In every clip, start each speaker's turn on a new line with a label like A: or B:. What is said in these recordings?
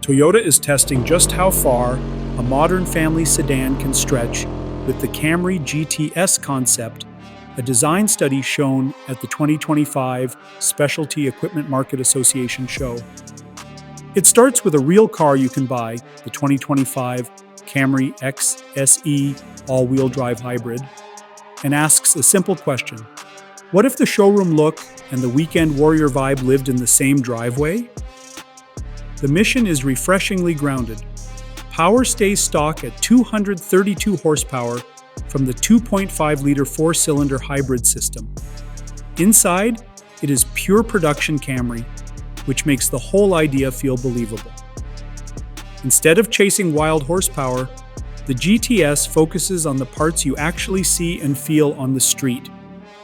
A: Toyota is testing just how far a modern family sedan can stretch with the Camry GT S Concept, a design study shown at the 2025 Specialty Equipment Market Association show. It starts with a real car you can buy, the 2025 Camry XSE all-wheel drive hybrid, and asks a simple question. What if the showroom look and the weekend warrior vibe lived in the same driveway? The mission is refreshingly grounded. Power stays stock at 232 horsepower from the 2.5-liter four-cylinder hybrid system. Inside, it is pure production Camry, which makes the whole idea feel believable. Instead of chasing wild horsepower, the GTS focuses on the parts you actually see and feel on the street: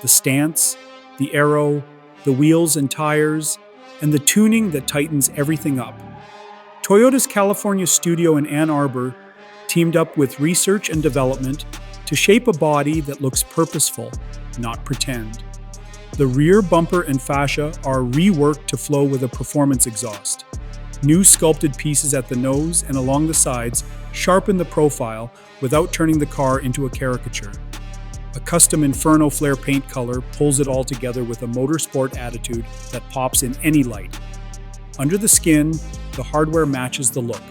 A: the stance, the aero, the wheels and tires, and the tuning that tightens everything up. Toyota's California studio in Ann Arbor teamed up with research and development to shape a body that looks purposeful, not pretend. The rear bumper and fascia are reworked to flow with a performance exhaust. New sculpted pieces at the nose and along the sides sharpen the profile without turning the car into a caricature. A custom Inferno Flare paint color pulls it all together with a motorsport attitude that pops in any light. Under the skin, the hardware matches the look.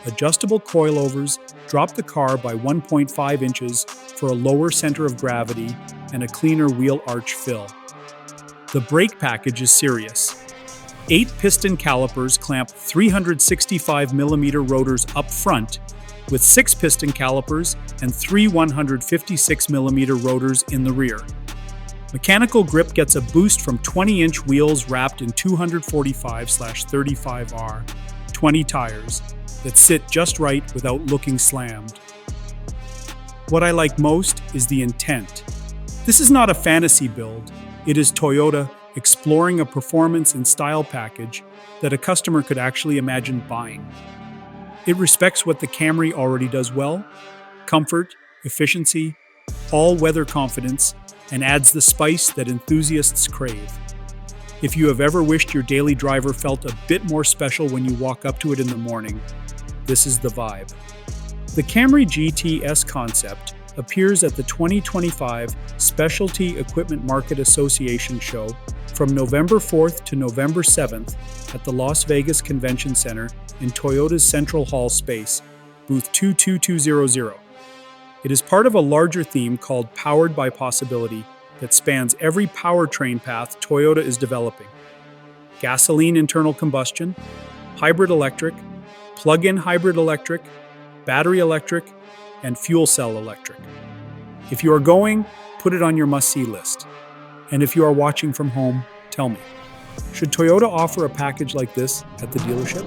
A: Adjustable coilovers drop the car by 1.5 inches for a lower center of gravity and a cleaner wheel arch fill. The brake package is serious. 8 piston calipers clamp 365mm rotors up front, with 6 piston calipers and 3 156mm rotors in the rear. Mechanical grip gets a boost from 20-inch wheels wrapped in 245/35R 20 tires that sit just right without looking slammed. What I like most is the intent. This is not a fantasy build. It is Toyota exploring a performance and style package that a customer could actually imagine buying. It respects what the Camry already does well: comfort, efficiency, all-weather confidence, and adds the spice that enthusiasts crave. If you have ever wished your daily driver felt a bit more special when you walk up to it in the morning, this is the vibe. The Camry GT S Concept appears at the 2025 Specialty Equipment Market Association show from November 4th to November 7th at the Las Vegas Convention Center in Toyota's Central Hall space, booth 22200. It is part of a larger theme called Powered by Possibility that spans every powertrain path Toyota is developing: gasoline internal combustion, hybrid electric, plug-in hybrid electric, battery electric, and fuel cell electric. If you are going, put it on your must-see list. And if you are watching from home, tell me, should Toyota offer a package like this at the dealership?